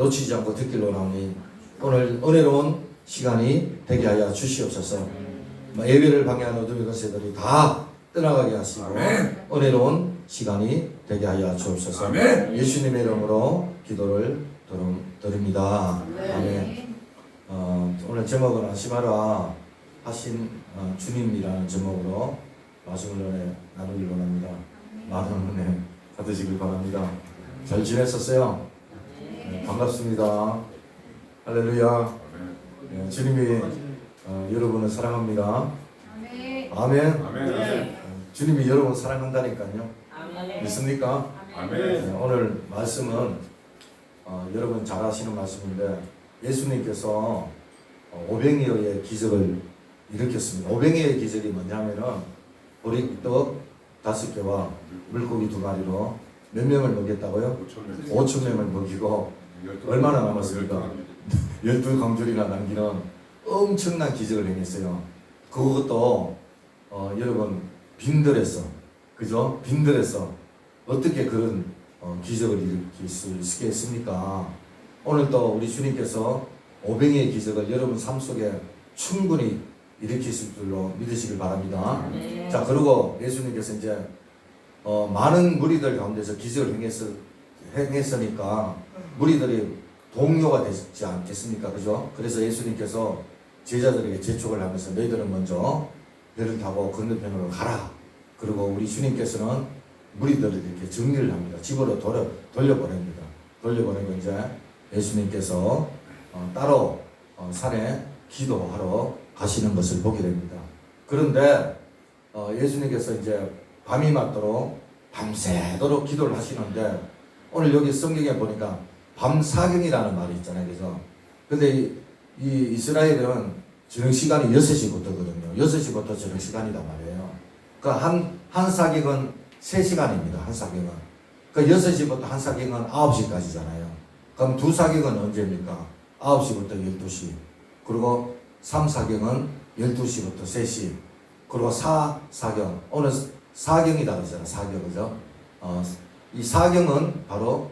놓치지 않고 듣기로 나오니 오늘 은혜로운 시간이 되게 하여 주시옵소서. 예배를 방해하는 어둠의 권세들이 다 떠나가게 하시고 은혜로운 시간이 되게 하여 주옵소서. 예수님의 이름으로 기도를 드립니다. 아멘. 오늘 제목은 아시마라 하신 주님이라는 제목으로 말씀을 나누길 원합니다. 많은 은혜 받으시길 바랍니다. 잘 지냈었어요? 네, 반갑습니다. 할렐루야. 네, 주님이 여러분을 사랑합니다. 아멘. 주님이 여러분을 사랑한다니까요. 믿습니까? 네, 오늘 말씀은 여러분 잘 아시는 말씀인데 예수님께서 오병이어의 기적을 일으켰습니다. 오병이어의 기적이 뭐냐면은 보리떡 5개와 물고기 2마리로 몇 명을 먹였다고요? 5,000명을 먹이고 얼마나 남았습니까? 12강줄이나 남기는 엄청난 기적을 행했어요. 그것도 여러분 빈들에서, 그죠? 빈들에서 어떻게 그런 기적을 일으킬 수 있겠습니까? 오늘 또 우리 주님께서 오병이의 기적을 여러분 삶 속에 충분히 일으키실 줄로 믿으시길 바랍니다. 자, 그리고 예수님께서 이제 많은 무리들 가운데서 기적을 행했으니까 무리들이 동요가 되지 않겠습니까? 그죠? 그래서 예수님께서 제자들에게 재촉을 하면서 너희들은 먼저 배를 타고 건너편으로 가라. 그리고 우리 주님께서는 무리들을 이렇게 정리를 합니다. 집으로 돌려보냅니다. 돌려보내고 이제 예수님께서 따로 산에 기도하러 가시는 것을 보게 됩니다. 그런데 예수님께서 이제 밤이 맞도록 밤새도록 기도를 하시는데 오늘 여기 성경에 보니까 밤사경이라는 말이 있잖아요. 그래서 근데 이 이스라엘은 저녁 시간이 6시부터거든요. 6시부터 저녁 시간이란 말이에요. 그러니까 한 사경은 3시간입니다. 한 사경은. 그러니까 6시부터 한 사경은 9시까지잖아요. 그럼 2사경은 언제입니까? 9시부터 12시. 그리고 3사경은 12시부터 3시. 그리고 4사경. 오늘 사경이다 그러잖아요. 사경, 그죠? 이 사경은 바로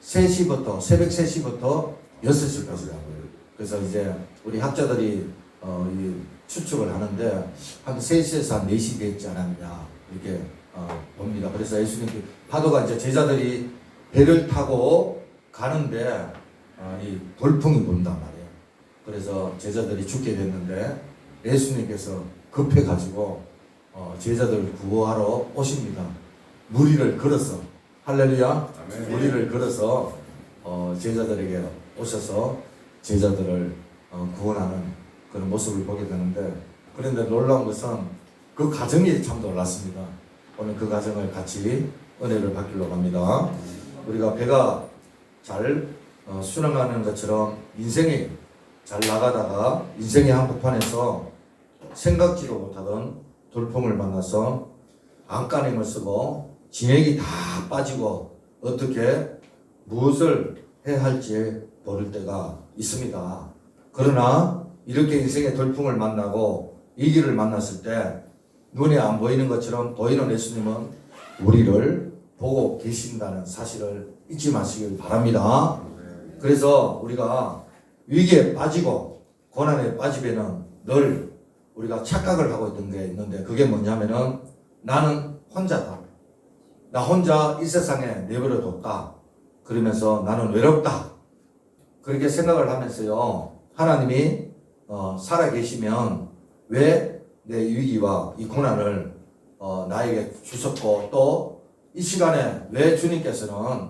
3시부터, 새벽 3시부터 6시까지라고요. 그래서 이제 우리 학자들이 이 추측을 하는데 한 3시에서 한 4시 됐지 않았냐 이렇게 봅니다. 그래서 예수님 파도가 이제 제자들이 배를 타고 가는데 이 돌풍이 분단 말이에요. 그래서 제자들이 죽게 됐는데 예수님께서 급해가지고 제자들을 구하러 오십니다. 무리를 걸어서 할렐루야. 무리를 걸어서 제자들에게 오셔서 제자들을 구원하는 그런 모습을 보게 되는데 그런데 놀라운 것은 그 과정이 참 놀랐습니다. 오늘 그 과정을 같이 은혜를 받기로 합니다. 우리가 배가 잘 순항하는 것처럼 인생이 잘 나가다가 인생의 한복판에서 생각지도 못하던 돌풍을 만나서 안간힘을 쓰고 진액이 다 빠지고 어떻게 무엇을 해야 할지 모를 때가 있습니다. 그러나 이렇게 인생의 돌풍을 만나고 이 길을 만났을 때 눈에 안 보이는 것처럼 보이는 예수님은 우리를 보고 계신다는 사실을 잊지 마시길 바랍니다. 그래서 우리가 위기에 빠지고 고난에 빠지면은 늘 우리가 착각을 하고 있던 게 있는데 그게 뭐냐면은 나는 혼자다. 나 혼자 이 세상에 내버려뒀다. 그러면서 나는 외롭다. 그렇게 생각을 하면서요. 하나님이 살아계시면 왜 내 위기와 이 고난을 나에게 주셨고 또 이 시간에 왜 주님께서는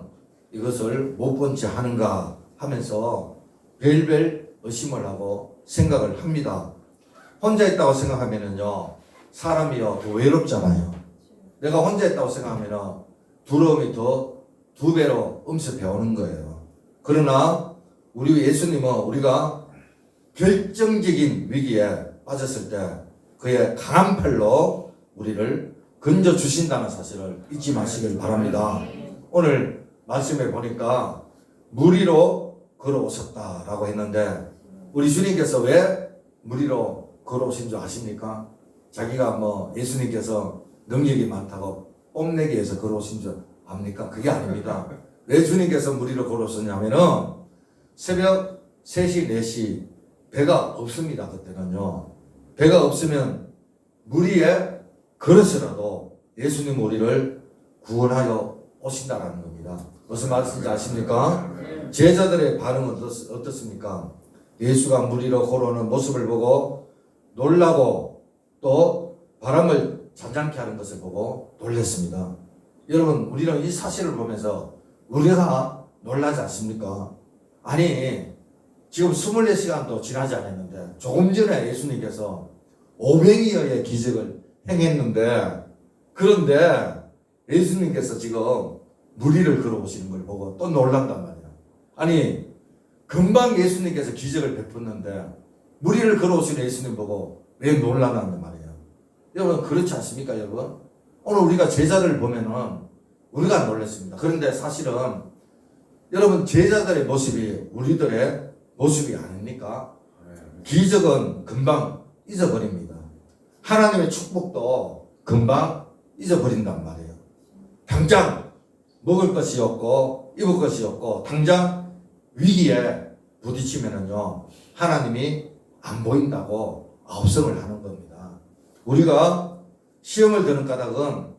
이것을 못 본 채 하는가 하면서 별별 의심을 하고 생각을 합니다. 혼자 있다고 생각하면은요. 사람이요 더 외롭잖아요. 내가 혼자 있다고 생각하면은 두려움이 더 2배로 엄습해 오는 거예요. 그러나 우리 예수님은 우리가 결정적인 위기에 빠졌을 때 그의 강한 팔로 우리를 건져 주신다는 사실을 잊지 마시길 바랍니다. 오늘 말씀에 보니까 무리로 걸어오셨다라고 했는데 우리 주님께서 왜 무리로 걸어오신 줄 아십니까? 자기가 뭐 예수님께서 능력이 많다고 뽐내기 위해서 걸어오신 줄 압니까? 그게 아닙니다. 왜 주님께서 무리로 걸어오셨냐면은 새벽 3시, 4시 배가 없습니다. 그때는요. 배가 없으면 물 위에 걸어서라도 예수님 우리를 구원하여 오신다라는 겁니다. 무슨 말씀인지 아십니까? 제자들의 반응은 어떻습니까? 예수가 물 위로 걸어오는 모습을 보고 놀라고 또 바람을 잔잔케 하는 것을 보고 놀랐습니다. 여러분, 우리는 이 사실을 보면서 우리가 놀라지 않습니까? 아니, 지금 24시간도 지나지 않았는데 조금 전에 예수님께서 500여의 기적을 행했는데, 그런데 예수님께서 지금 물 위를 걸어오시는 걸 보고 또 놀란단 말이야. 아니, 금방 예수님께서 기적을 베풀었는데 물 위를 걸어오시는 예수님 보고 왜 놀라는 말이에요? 여러분, 그렇지 않습니까, 여러분? 오늘 우리가 제자를 보면은 우리가 놀랐습니다. 그런데 사실은 여러분, 제자들의 모습이 우리들의 모습이 아닙니까? 기적은 금방 잊어버립니다. 하나님의 축복도 금방 잊어버린단 말이에요. 당장 먹을 것이 없고 입을 것이 없고 당장 위기에 부딪히면은요, 하나님이 안 보인다고 아우성을 하는 겁니다. 우리가 시험을 드는 까닭은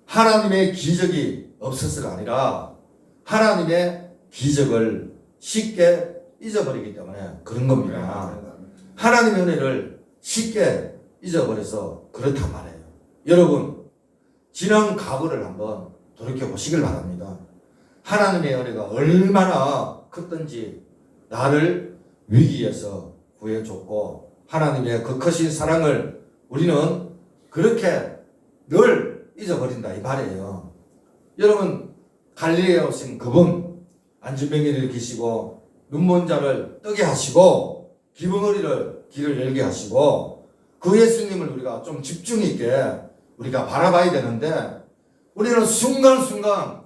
하나님의 기적이 없어서가 아니라 하나님의 기적을 쉽게 잊어버리기 때문에 그런 겁니다. 하나님의 은혜를 쉽게 잊어버려서 그렇단 말이에요. 여러분, 지난 과거를 한번 돌이켜보시길 바랍니다. 하나님의 은혜가 얼마나 컸던지 나를 위기에서 구해줬고 하나님의 그 크신 사랑을 우리는 그렇게 늘 잊어버린다 이 말이에요. 여러분, 갈릴리에 오신 그분, 안진병이를 일으키시고 눈먼 자를 뜨게 하시고 기붕어리를 길을 열게 하시고 그 예수님을 우리가 좀 집중 있게 우리가 바라봐야 되는데, 우리는 순간순간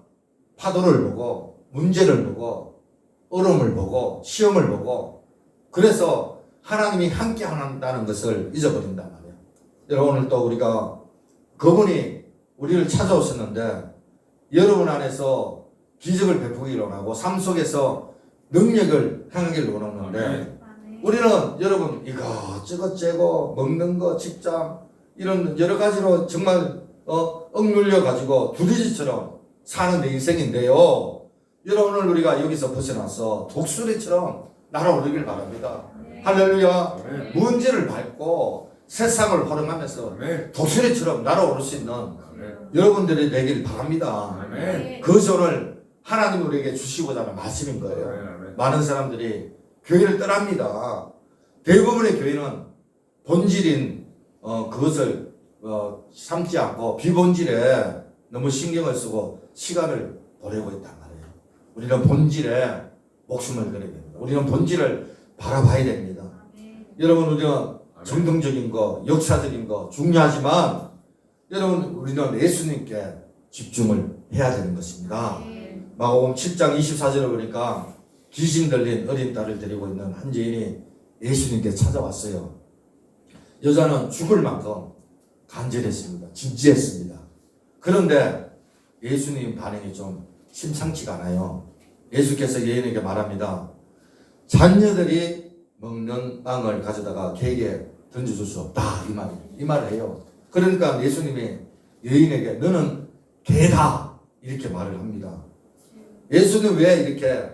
파도를 보고 문제를 보고 어려움을 보고 시험을 보고 그래서 하나님이 함께 한다는 것을 잊어버린단 말이에요. 여러분, 오늘 또 우리가 그분이 우리를 찾아오셨는데 여러분 안에서 기적을 베푸기를 원하고 삶 속에서 능력을 행하기를 원하는데, 우리는 여러분 이것저것 재고 먹는 거 직장 이런 여러 가지로 정말 억눌려 가지고 두리지처럼 사는 내 인생인데요. 여러분, 오늘 우리가 여기서 벗어나서 독수리처럼 날아오르길 바랍니다. 할렐루야. 문제를 밟고 세상을 활용하면서 독수리처럼 날아오를 수 있는 여러분들이 되길 바랍니다. 그것이 오늘 하나님 우리에게 주시고자 하는 말씀인 거예요. 많은 사람들이 교회를 떠납니다. 대부분의 교회는 본질인 그것을 삼지 않고 비본질에 너무 신경을 쓰고 시간을 보내고 있단 말이에요. 우리는 본질에 목숨을 걸어야 됩니다. 우리는 본질을 바라봐야 됩니다. 여러분, 우리는 정통적인 거, 역사적인 거 중요하지만 여러분, 우리는 예수님께 집중을 해야 되는 것입니다. 마가복음 7장 24절을 보니까 귀신 들린 어린 딸을 데리고 있는 한 여인이 예수님께 찾아왔어요. 여자는 죽을 만큼 간절했습니다. 진지했습니다. 그런데 예수님 반응이 좀 심상치가 않아요. 예수께서 여인에게 말합니다. 자녀들이 먹는 빵을 가져다가 개에게 던져줄 수 없다. 이 말을 해요. 그러니까 예수님이 여인에게 너는 개다 이렇게 말을 합니다. 예수는 왜 이렇게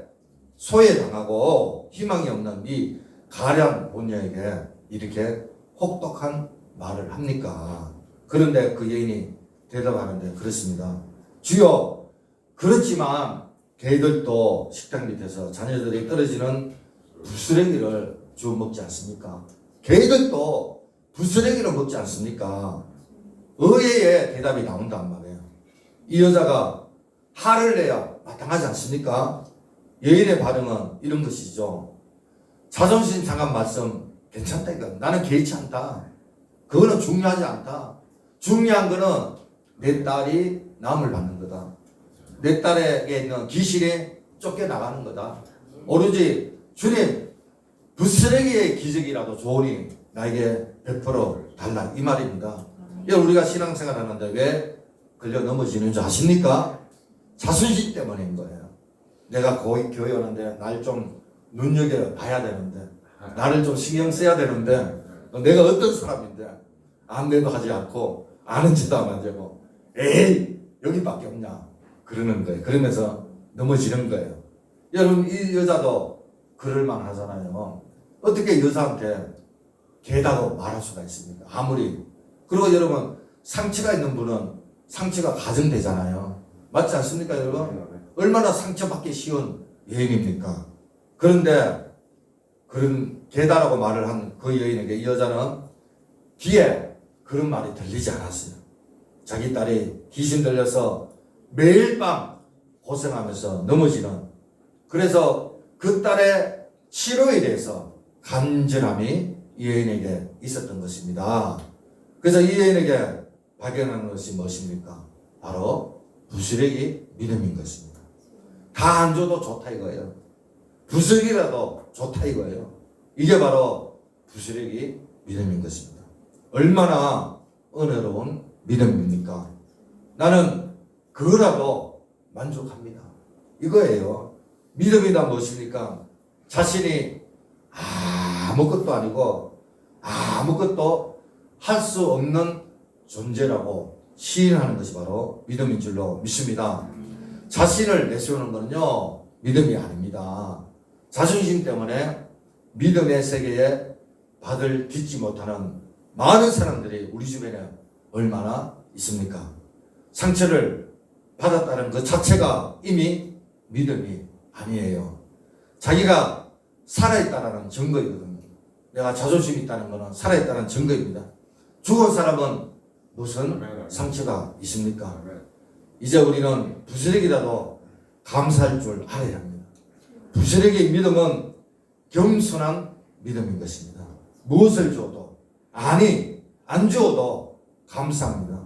소외당하고 희망이 없는 이 가련 모녀에게 이렇게 혹독한 말을 합니까? 그런데 그 여인이 대답하는데 그렇습니다. 주여, 그렇지만 개들도 식탁 밑에서 자녀들이 떨어지는 부스러기를 주워 먹지 않습니까? 개들도 부스러기를 먹지 않습니까? 의외의 대답이 나온단 말이에요. 이 여자가 화를 내야 마땅하지 않습니까? 여인의 반응은 이런 것이죠. 자존심 상한 말씀 괜찮다 이거. 나는 개의치 않다. 그거는 중요하지 않다. 중요한 거는 내 딸이 나음을 받는 거다. 내 딸에게 있는 귀신이 쫓겨나가는 거다. 오로지 주님, 부스러기의 기적이라도 좋으니 나에게 100% 달라 이 말입니다. 우리가 신앙생활 하는데 왜 걸려 넘어지는 줄 아십니까? 자존심 때문인 거예요. 내가 거의 교회 오는데 날 좀 눈여겨봐야 되는데, 나를 좀 신경 써야 되는데, 내가 어떤 사람인데 아무데도 하지 않고 아는 짓도 안 하고 에이 여기밖에 없냐 그러는 거예요. 그러면서 넘어지는 거예요. 여러분 이 여자도 그럴만 하잖아요. 어떻게 여자한테 개다고 말할 수가 있습니까? 아무리. 그리고 여러분 상처가 있는 분은 상처가 가정되잖아요. 맞지 않습니까 여러분? 얼마나 상처받기 쉬운 여인입니까? 그런데 그런 개다라고 말을 한 그 여인에게 이 여자는 귀에 그런 말이 들리지 않았어요. 자기 딸이 귀신 들려서 매일 밤 고생하면서 넘어지는, 그래서 그 딸의 치료에 대해서 간절함이 이 여인에게 있었던 것입니다. 그래서 이 여인에게 발견한 것이 무엇입니까? 바로 부스러기 믿음인 것입니다. 다 안 줘도 좋다 이거예요. 부스러기라도 좋다 이거예요. 이게 바로 부스러기 믿음인 것입니다. 얼마나 은혜로운 믿음입니까? 나는 그거라도 만족합니다. 이거예요. 믿음이다 무엇입니까? 자신이 아무것도 아니고 아무것도 할 수 없는 존재라고 시인하는 것이 바로 믿음인 줄로 믿습니다. 자신을 내세우는 것은요 믿음이 아닙니다. 자존심 때문에 믿음의 세계에 발을 딛지 못하는 많은 사람들이 우리 주변에 얼마나 있습니까? 상처를 받았다는 그 자체가 이미 믿음이 아니에요. 자기가 살아있다는 증거이거든요. 내가 자존심이 있다는 것은 살아있다는 증거입니다. 죽은 사람은 무슨 상처가 있습니까? 이제 우리는 부스러기라도 감사할 줄 알아야 합니다. 부스러기의 믿음은 겸손한 믿음인 것입니다. 무엇을 줘도 안 주어도 감사합니다.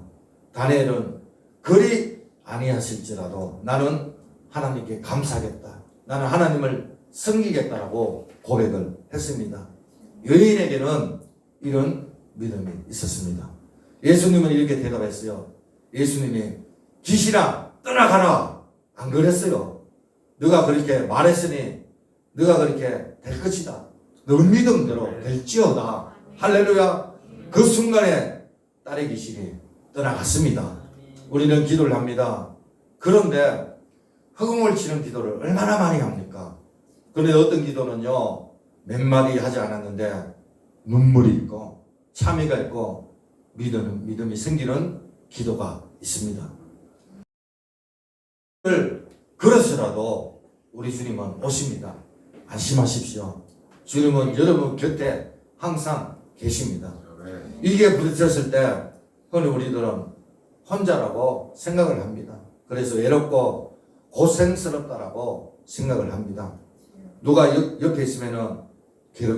다니엘은 그리 아니하실지라도 나는 하나님께 감사하겠다. 나는 하나님을 섬기겠다라고 고백을 했습니다. 여인에게는 이런 믿음이 있었습니다. 예수님은 이렇게 대답했어요. 예수님이 귀신아 떠나가라 안 그랬어요. 너가 그렇게 말했으니 너가 그렇게 될 것이다. 너 믿음대로 될지어다. 할렐루야. 그 순간에 딸의 귀신이 떠나갔습니다. 우리는 기도를 합니다. 그런데 허공을 치는 기도를 얼마나 많이 합니까? 그런데 어떤 기도는요 몇 마디 하지 않았는데 눈물이 있고 참회가 있고 믿음이 생기는 기도가 있습니다. 그래서라도 우리 주님은 오십니다. 안심하십시오. 주님은 여러분 곁에 항상 계십니다. 이게 부딪혔을 때 흔히 우리들은 혼자라고 생각을 합니다. 그래서 외롭고 고생스럽다라고 생각을 합니다. 누가 옆에 있으면은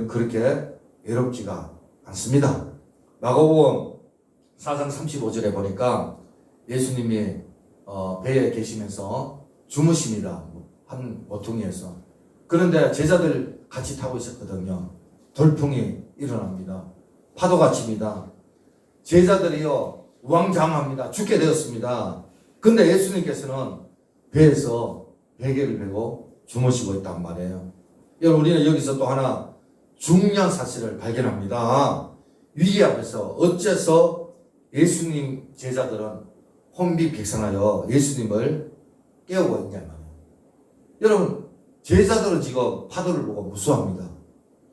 그렇게 외롭지가 않습니다. 마가복음 4장 35절에 보니까 예수님이 배에 계시면서 주무십니다. 한 모퉁이에서. 그런데 제자들 같이 타고 있었거든요. 돌풍이 일어납니다. 파도가 칩니다. 제자들이요 우왕좌왕합니다. 죽게 되었습니다. 근데 예수님께서는 배에서 베개를 베고 주무시고 있단 말이에요. 여러분 우리는 여기서 또 하나 중요한 사실을 발견합니다. 위기 앞에서 어째서 예수님 제자들은 혼비백산하여 예수님을 깨우고 있냐 말이에요. 여러분 제자들은 지금 파도를 보고 무서워합니다.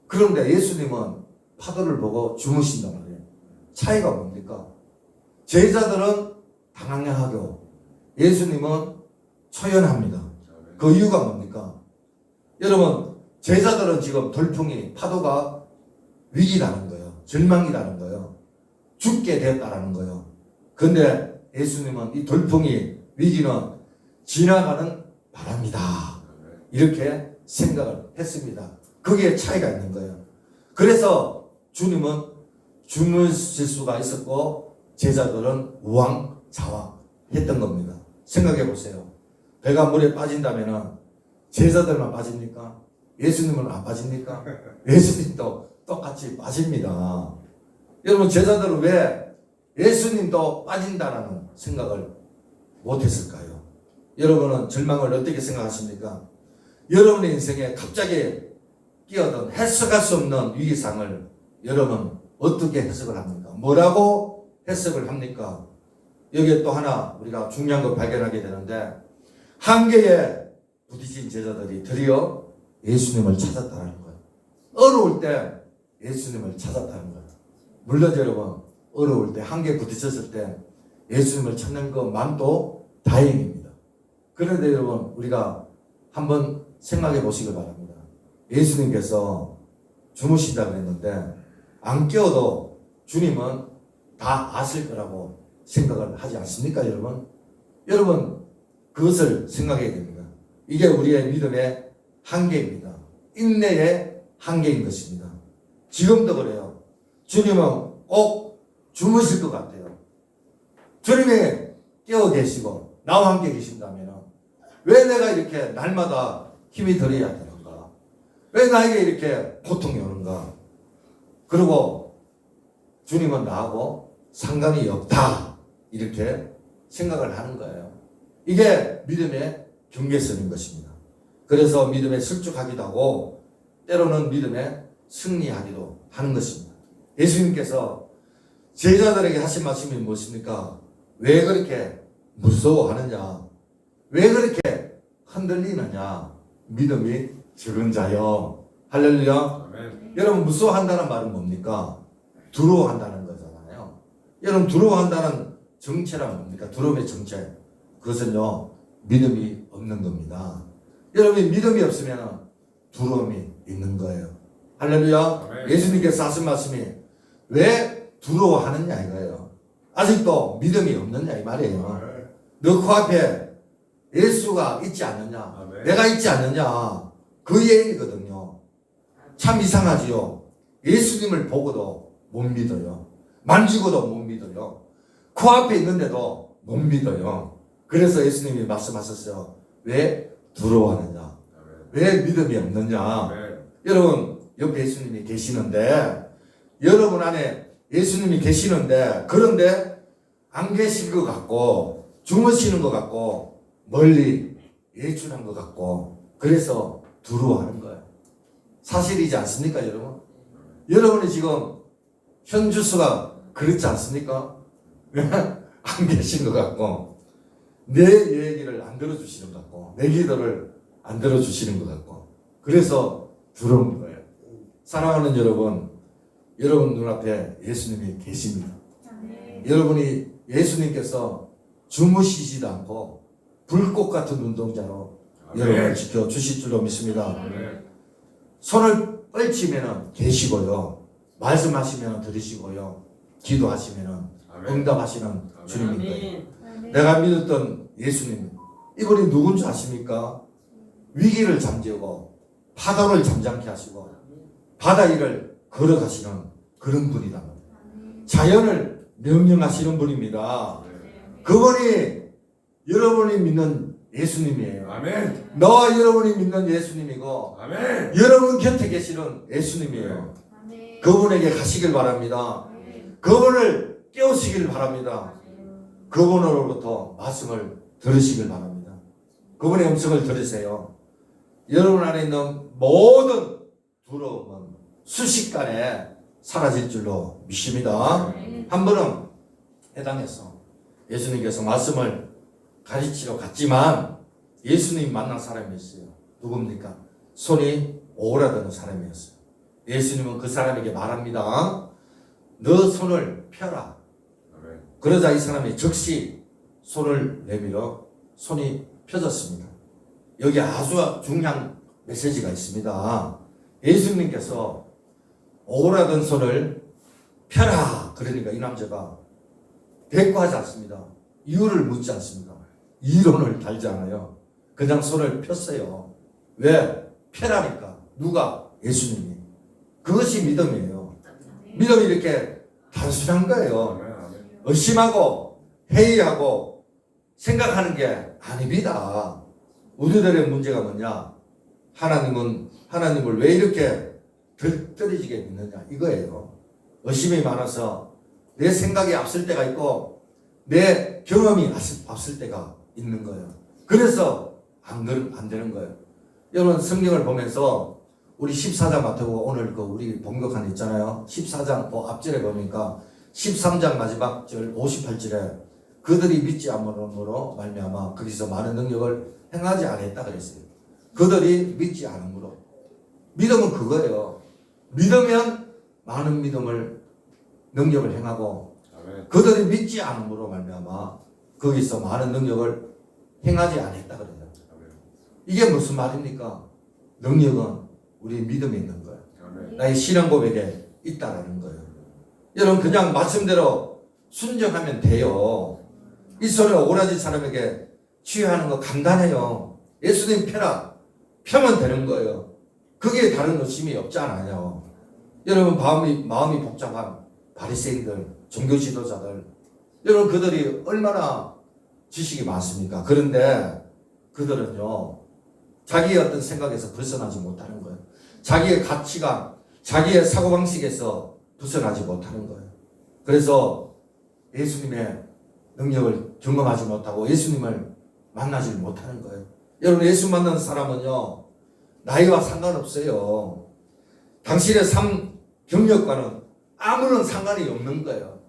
그런데 예수님은 파도를 보고 주무신단 말이에요. 차이가 뭡니까? 제자들은 당황하고 예수님은 초연합니다. 그 이유가 뭡니까? 여러분 제자들은 지금 돌풍이 파도가 위기라는 거예요. 절망이라는 거예요. 죽게 되었다라는 거예요. 그런데 예수님은 이 돌풍이 위기는 지나가는 바람이다. 이렇게 생각을 했습니다. 거기에 차이가 있는 거예요. 그래서 주님은 주무실 수가 있었고 제자들은 우왕좌왕했던 겁니다. 생각해 보세요. 배가 물에 빠진다면 제자들만 빠집니까? 예수님은 안 빠집니까? 예수님도 똑같이 빠집니다. 여러분 제자들은 왜 예수님도 빠진다라는 생각을 못했을까요? 여러분은 절망을 어떻게 생각하십니까? 여러분의 인생에 갑자기 끼어든 해석할 수 없는 위기상을 여러분 어떻게 해석을 합니까? 뭐라고 해석을 합니까? 여기에 또 하나 우리가 중요한 걸 발견하게 되는데 한계에 부딪힌 제자들이 드디어 예수님을 찾았다는 거예요. 어려울 때 예수님을 찾았다는 거예요. 물론 여러분 어려울 때 한계에 부딪혔을 때 예수님을 찾는 것만도 다행입니다. 그런데 여러분 우리가 한번 생각해 보시길 바랍니다. 예수님께서 주무신다고 했는데 안 깨워도 주님은 다 아실 거라고 생각을 하지 않습니까, 여러분? 여러분 그것을 생각해야 됩니다. 이게 우리의 믿음의 한계입니다. 인내의 한계인 것입니다. 지금도 그래요. 주님은 꼭 주무실 것 같아요. 주님이 깨어 계시고 나와 함께 계신다면 왜 내가 이렇게 날마다 힘이 들어야 되는가? 왜 나에게 이렇게 고통이 오는가? 그리고 주님은 나하고 상관이 없다. 이렇게 생각을 하는 거예요. 이게 믿음의 경계선인 것입니다. 그래서 믿음에 실족하기도 하고 때로는 믿음에 승리하기도 하는 것입니다. 예수님께서 제자들에게 하신 말씀이 무엇입니까? 왜 그렇게 무서워하느냐? 왜 그렇게 흔들리느냐? 믿음이 적은 자여. 할렐루야. 아멘. 여러분 무서워한다는 말은 뭡니까? 두려워한다는 거잖아요. 여러분 두려워한다는 정체란 뭡니까? 두려움의 정체. 그것은요 믿음이 없는 겁니다. 여러분이 믿음이 없으면 두려움이 있는 거예요. 할렐루야. 아멘. 예수님께서 하신 말씀이 왜 두려워하느냐 이거예요. 아직도 믿음이 없느냐 이 말이에요. 너 코앞에 예수가 있지 않느냐, 아멘. 내가 있지 않느냐, 그 얘기거든요. 참 이상하지요. 예수님을 보고도 못 믿어요. 만지고도 못 믿어요. 코앞에 있는데도 못 믿어요. 그래서 예수님이 말씀하셨어요. 왜 두려워하느냐, 아멘. 왜 믿음이 없느냐. 아멘. 여러분 옆에 예수님이 계시는데, 여러분 안에 예수님이 계시는데, 그런데 안 계신 것 같고 주무시는 것 같고 멀리 예출한 것 같고 그래서 두려워하는 거예요. 사실이지 않습니까, 여러분? 여러분이 지금 현주수가 그렇지 않습니까? 안 계신 것 같고 내 얘기를 안 들어주시는 것 같고 내 기도를 안 들어주시는 것 같고 그래서 두려운 거예요. 사랑하는 여러분, 여러분 눈앞에 예수님이 계십니다. 여러분이 예수님께서 주무시지도 않고 불꽃 같은 눈동자로 아멘. 여러분을 지켜주실 줄로 믿습니다. 아멘. 손을 뻗치면 계시고요. 말씀하시면 들으시고요. 기도하시면 아멘. 응답하시는 주님인 거예요. 아멘. 내가 믿었던 예수님, 이분이 누군지 아십니까? 위기를 잠재우고 파도를 잠잠케 하시고 바다 위를 걸어가시는 그런 분이다. 자연을 명령하시는 분입니다. 그분이 여러분이 믿는 예수님이에요. 아멘. 너와 여러분이 믿는 예수님이고 아멘. 여러분 곁에 계시는 예수님이에요. 아멘. 그분에게 가시길 바랍니다. 아멘. 그분을 깨우시길 바랍니다. 그분으로부터 말씀을 들으시길 바랍니다. 그분의 음성을 들으세요. 여러분 안에 있는 모든 두려움은 순식간에 사라질 줄로 믿습니다. 한 번은 해당해서 예수님께서 말씀을 가르치러 갔지만 예수님 만난 사람이었어요. 누굽니까? 손이 오그라드는 사람이었어요. 예수님은 그 사람에게 말합니다. 너 손을 펴라. 아멘. 그러자 이 사람이 즉시 손을 내밀어 손이 펴졌습니다. 여기 아주 중요한 메시지가 있습니다. 예수님께서 오그라든 손을 펴라. 그러니까 이 남자가 대꾸하지 않습니다. 이유를 묻지 않습니다. 이론을 달지 않아요. 그냥 손을 폈어요. 왜? 펴라니까. 누가? 예수님이. 그것이 믿음이에요. 믿음이 이렇게 단순한 거예요. 아멘. 아멘. 의심하고 회의하고 생각하는 게 아닙니다. 우리들의 문제가 뭐냐? 하나님을 왜 이렇게 떨어지게 믿느냐? 이거예요. 의심이 많아서 내 생각이 앞설 때가 있고 내 경험이 앞설 때가 있는 거예요. 그래서 안 되는 거예요. 여러분 성경을 보면서 우리 14장 마태복음 오늘 그 우리 봉독한 데 있잖아요. 14장 그 앞절에 보니까 13장 마지막 절 58절에 그들이 믿지 않음으로 말미암아 거기서 많은 능력을 행하지 않았다 그랬어요. 그들이 믿지 않음으로. 믿음은 그거예요. 믿으면 많은 능력을 행하고 그들이 믿지 않음으로 말미암아 거기서 많은 능력을 행하지 않았다 그래요. 이게 무슨 말입니까? 능력은 우리 믿음에 있는 거예요. 나의 신앙 고백에 있다라는 거예요. 여러분 그냥 말씀대로 순종하면 돼요. 이 손에 오라지 사람에게 치유하는 거 간단해요. 예수님 펴면 되는 거예요. 그게 다른 의심이 없지 않아요. 여러분 마음이 복잡한 바리새인들, 종교 지도자들, 여러분 그들이 얼마나 지식이 많습니까? 그런데 그들은요 자기의 어떤 생각에서 벗어나지 못하는 거예요. 자기의 가치관, 자기의 사고방식에서 벗어나지 못하는 거예요. 그래서 예수님의 능력을 경험하지 못하고 예수님을 만나지 못하는 거예요. 여러분 예수 만나는 사람은요 나이와 상관없어요. 당신의 삶 경력과는 아무런 상관이 없는 거예요.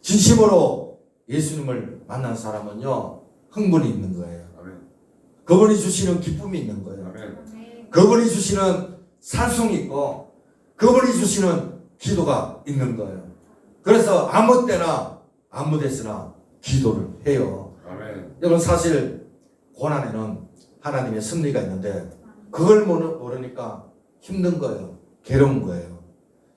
진심으로 예수님을 만난 사람은요 흥분이 있는 거예요. 그분이 주시는 기쁨이 있는 거예요. 그분이 주시는 찬송이 있고 그분이 주시는 기도가 있는 거예요. 그래서 아무 때나 아무 데서나 기도를 해요. 여러분 사실 고난에는 하나님의 섭리가 있는데 그걸 모르니까 힘든 거예요. 괴로운 거예요.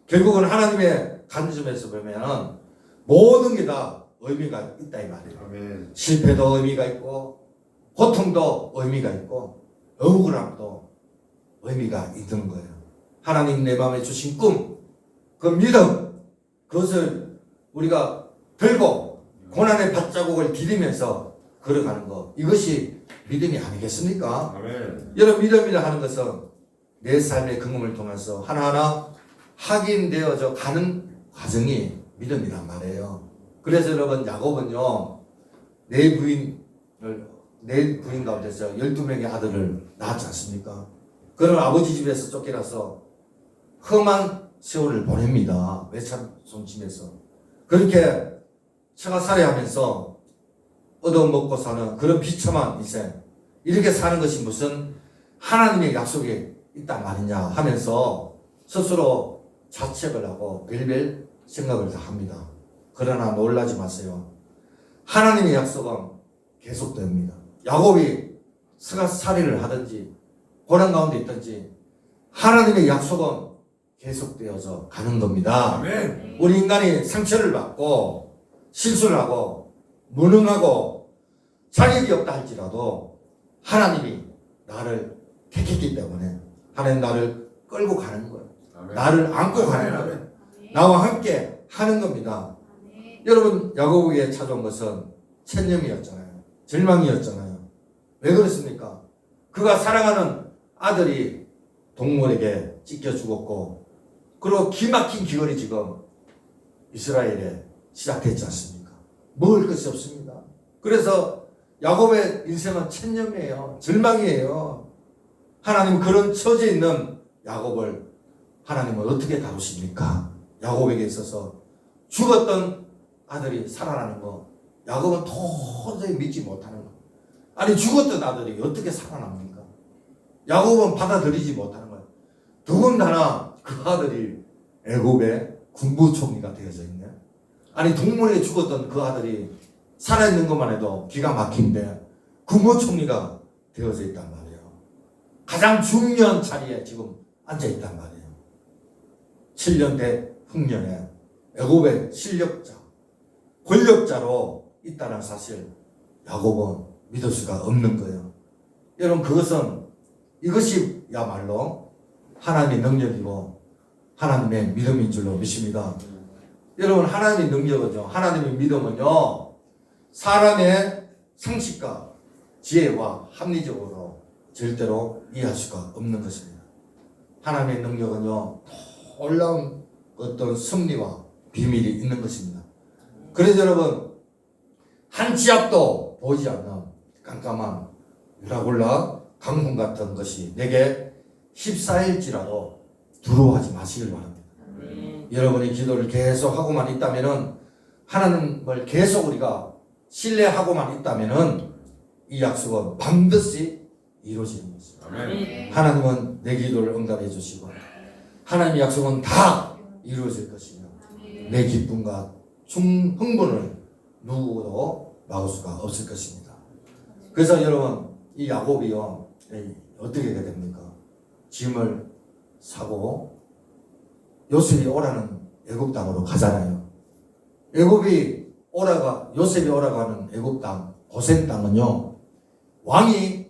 결국은 하나님의 관점에서 보면 모든 게 다 의미가 있다 이 말이에요. 실패도 의미가 있고 고통도 의미가 있고 억울함도 의미가 있는 거예요. 하나님 내 마음에 주신 꿈, 그 믿음, 그것을 우리가 들고 고난의 발자국을 디디면서 걸어가는 것, 이것이 믿음이 아니겠습니까? 여러분 믿음이라 하는 것은 내 삶의 경험을 통해서 하나하나 확인되어져 가는 과정이 믿음이란 말이에요. 그래서 여러분 야곱은요 내 부인 가운데서 12명의 아들을 낳았지 않습니까? 그런 아버지 집에서 쫓겨나서 험한 세월을 보냅니다. 외참손집에서. 그렇게 처가살이하면서 얻어먹고 사는 그런 비참한 인생, 이렇게 사는 것이 무슨 하나님의 약속이 있단 말이냐 하면서 스스로 자책을 하고 별별 생각을 다 합니다. 그러나 놀라지 마세요. 하나님의 약속은 계속됩니다. 야곱이 처가살이를 하든지 고난 가운데 있든지 하나님의 약속은 계속되어서 가는 겁니다. 아멘. 우리 인간이 상처를 받고 실수를 하고 무능하고 자격이 없다 할지라도 하나님이 나를 택했기 때문에 하나님 나를 끌고 가는 거예요. 아멘. 나를 안고 가는 거예요. 나와 함께 하는 겁니다. 여러분 야곱에게 찾아온 것은 천념이었잖아요. 절망이었잖아요. 왜 그렇습니까? 그가 사랑하는 아들이 동물에게 찢겨 죽었고 그리고 기막힌 기근이 지금 이스라엘에 시작됐지 않습니까? 먹을 것이 없습니다. 그래서 야곱의 인생은 천념이에요. 절망이에요. 하나님 그런 처지에 있는 야곱을 하나님은 어떻게 다루십니까? 야곱에게 있어서 죽었던 아들이 살아나는 거 야곱은 도저히 믿지 못하는 거. 아니 죽었던 아들이 어떻게 살아납니까? 야곱은 받아들이지 못하는 거예요. 더군다나 그 아들이 애굽의 군부총리가 되어져 있네. 아니 동물에 죽었던 그 아들이 살아있는 것만 해도 기가 막힌데 군부총리가 되어져 있단 말이에요. 가장 중요한 자리에 지금 앉아있단 말이에요. 7년대 흉년에 애굽의 실력자, 권력자로 있다는 사실 야곱은 믿을 수가 없는 거예요. 여러분 이것이야말로 하나님의 능력이고 하나님의 믿음인 줄로 믿습니다. 여러분 하나님의 능력은요, 하나님의 믿음은요, 사람의 상식과 지혜와 합리적으로 절대로 이해할 수가 없는 것입니다. 하나님의 능력은요, 놀라운 어떤 섭리와 비밀이 있는 것입니다. 그래서 여러분 한 치 앞도 보이지 않는 깜깜한 유라굴라 강풍 같은 것이 내게 14일지라도 두려워하지 마시길 바랍니다. 여러분이 기도를 계속 하고만 있다면은, 하나님을 계속 우리가 신뢰하고만 있다면은 이 약속은 반드시 이루어지는 것입니다. 하나님은 내 기도를 응답해 주시고 하나님의 약속은 다 이루어질 것이며 내 기쁨과 흥분을 누구도 막을 수가 없을 것입니다. 그래서 여러분, 이 야곱이요, 어떻게 하게 됩니까? 짐을 사고 요셉이 오라는 애굽 땅으로 가잖아요. 요셉이 오라가는 애굽 땅, 고센 땅은요, 왕이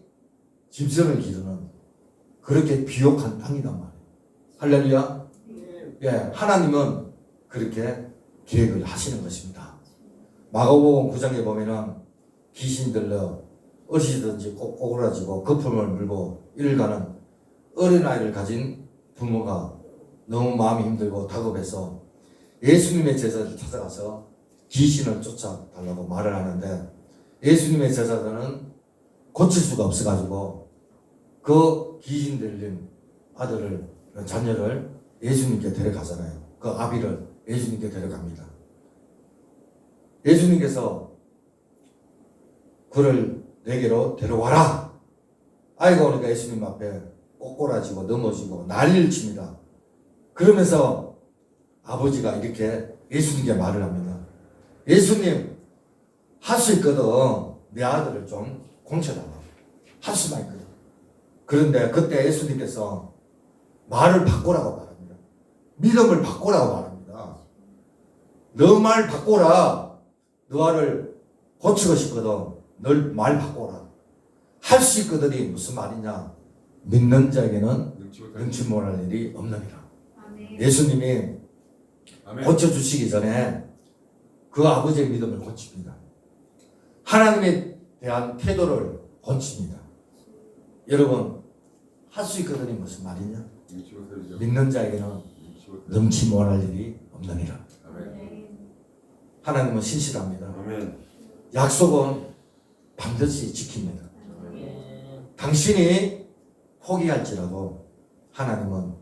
짐승을 기르는 그렇게 비옥한 땅이단 말이에요. 할렐루야. 예, 하나님은 그렇게 계획을 하시는 것입니다. 마가복음 9장에 보면은 귀신 들려 어디든지 꼬꾸라지고 거품을 물고 일가는 어린아이를 가진 부모가 너무 마음이 힘들고 다급해서 예수님의 제자를 찾아가서 귀신을 쫓아달라고 말을 하는데, 예수님의 제자들은 고칠 수가 없어가지고 그 귀신 들린 자녀를 예수님께 데려가잖아요. 그 아비를 예수님께 데려갑니다. 예수님께서 그를 내게로 데려와라. 아이가 오니까 예수님 앞에 꼬꾸라지고 넘어지고 난리를 칩니다. 그러면서 아버지가 이렇게 예수님께 말을 합니다. 예수님, 할 수 있거든. 내 아들을 좀 공쳐달라. 할 수만 있거든. 그런데 그때 예수님께서 말을 바꾸라고 말합니다. 믿음을 바꾸라고 말합니다. 너 말 바꾸라. 너 아를 고치고 싶거든. 널 말 바꾸라. 할 수 있거든이 무슨 말이냐? 믿는 자에게는 능치 못할 일이 없느니라. 예수님이 고쳐주시기 전에 그 아버지의 믿음을 고칩니다. 하나님에 대한 태도를 고칩니다. 여러분, 할 수 있거든이 무슨 말이냐? 믿는 자에게는 능치 못할 일이 없느니라. 하나님은 신실합니다. 약속은 반드시 지킵니다. 당신이 포기할지라도 하나님은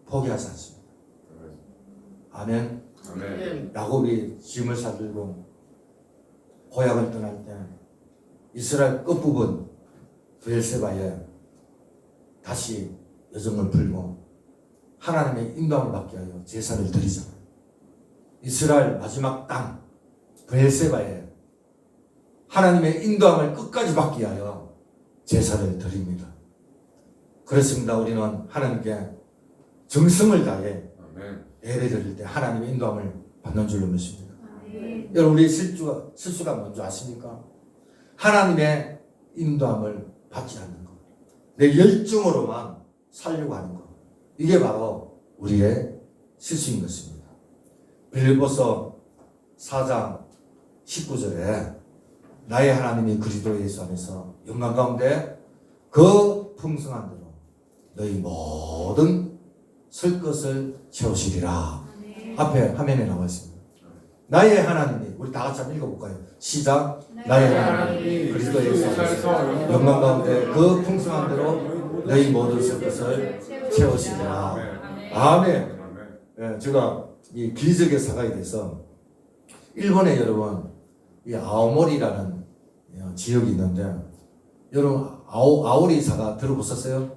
포기하지 않습니다. 아멘. 야곱이 짐을 싸들고 고향을 떠날 때 이스라엘 끝부분 브엘세바에 다시 여정을 풀고 하나님의 인도함을 받게 하여 제사를 드리잖아요. 이스라엘 마지막 땅 브엘세바에 하나님의 인도함을 끝까지 받게 하여 제사를 드립니다. 그렇습니다. 우리는 하나님께 정성을 다해 예배 드릴 때 하나님의 인도함을 받는 줄로 믿습니다. 여러분, 우리 실수가 뭔지 아십니까? 하나님의 인도함을 받지 않는 것, 내 열정으로만 살려고 하는 것, 이게 바로 우리의 실수인 것입니다. 빌립보서 4장 19절에 나의 하나님이 그리스도 예수 안에서 영광 가운데 그 풍성한 대로 너희 모든 쓸 것을 채우시리라. 앞에 화면에 나와 있습니다. 나의 하나님이, 우리 다 같이 한번 읽어볼까요? 시작. 나의 하나님이 그리스도 예수 안에서 영광 가운데 그 풍성한 대로 너희 모든 쓸 것을 채우시리라. 아멘. 네, 제가 이 기적의 사가에 대해서 일본에 여러분 이 아오모리라는 지역이 있는데, 여러분 아오리 사가 들어보셨어요?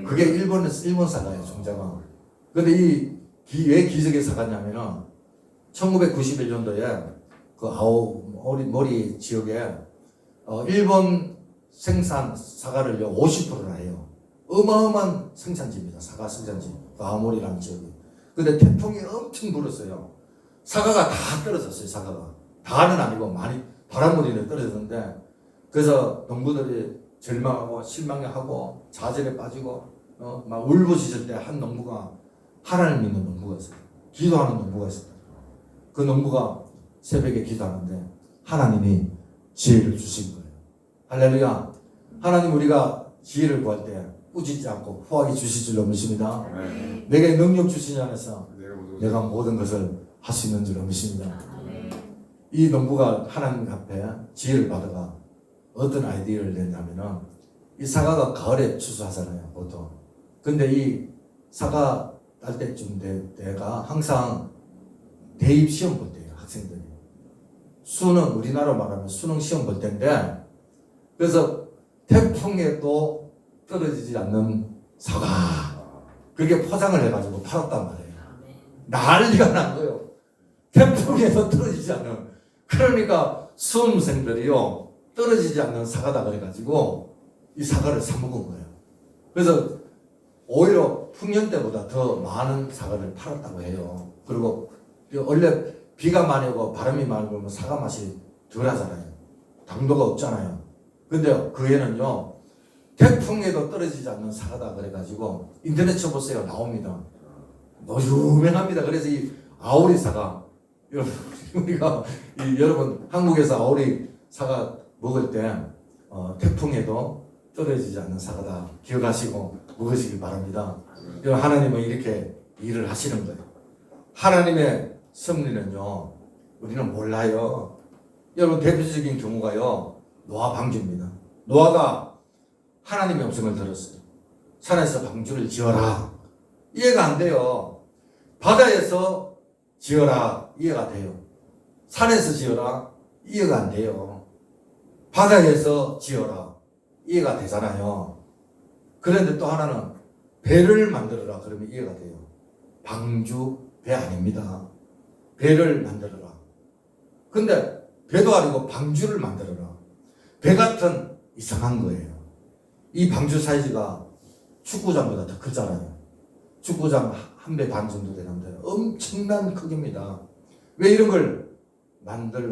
그게 일본 사가예요, 종자가. 근데 왜 기적의 사가냐면은 1991년도에 그 아오모리 지역에 일본 생산 사과를요 50%나 해요. 어마어마한 생산지입니다. 사과 생산지. 그 아오모리라는 지역이. 근데 태풍이 엄청 불었어요. 사과가 다 떨어졌어요. 사과가 다는 아니고 많이 바람물이 떨어졌는데, 그래서 농부들이 절망하고 실망하고 좌절에 빠지고 막 울부짖을 때 한 농부가, 하나님 믿는 농부가 있어요. 기도하는 농부가 있어요. 그 농부가 새벽에 기도하는데 하나님이 지혜를 주신 거예요. 할렐루야. 하나님, 우리가 지혜를 구할 때 꾸짖지 않고 후하게 주실 줄로 믿습니다. 내게 능력 주시지 않아서 내가 모든 것을 할 수 있는 줄로 믿습니다. 이 농부가 하나님 앞에 지혜를 받아가 어떤 아이디어를 냈냐면은, 이 사과가 가을에 추수하잖아요, 보통. 근데 이 사과 딸 때쯤 때가 항상 대입 시험 볼 때예요, 학생들이. 수능, 우리나라 말하면 수능 시험 볼 때인데, 그래서 태풍에도 떨어지지 않는 사과, 그렇게 포장을 해가지고 팔았단 말이에요. 난리가 난 거예요. 태풍에도 떨어지지 않는. 그러니까 수험생들이요, 떨어지지 않는 사과다 그래가지고 이 사과를 사 먹은 거예요. 그래서 오히려 풍년 때보다 더 많은 사과를 팔았다고 해요. 그리고 원래 비가 많이 오고 바람이 많이 불면 사과 맛이 덜 하잖아요. 당도가 없잖아요. 근데 그 애는요, 태풍에도 떨어지지 않는 사과다 그래가지고 인터넷 쳐보세요. 나옵니다. 너무 유명합니다. 그래서 이 아오리 사과, 우리가 여러분 한국에서 아오리 사과 먹을 때 태풍에도 떨어지지 않는 사과다 기억하시고 먹으시길 바랍니다. 하나님은 이렇게 일을 하시는 거예요. 하나님의 섭리는요, 우리는 몰라요. 여러분 대표적인 경우가요, 노아 방주입니다. 노아가 하나님의 음성을 들었어요. 산에서 방주를 지어라. 이해가 안 돼요. 바다에서 지어라. 이해가 돼요. 산에서 지어라. 이해가 안 돼요. 바다에서 지어라. 이해가 되잖아요. 그런데 또 하나는 배를 만들어라. 그러면 이해가 돼요. 방주, 배 아닙니다. 배를 만들어라. 근데 배도 아니고 방주를 만들어라. 배 같은 이상한 거예요. 이 방주 사이즈가 축구장보다 더 크잖아요. 축구장 한 배 반 정도 되는데 엄청난 크기입니다. 왜 이런 걸 만들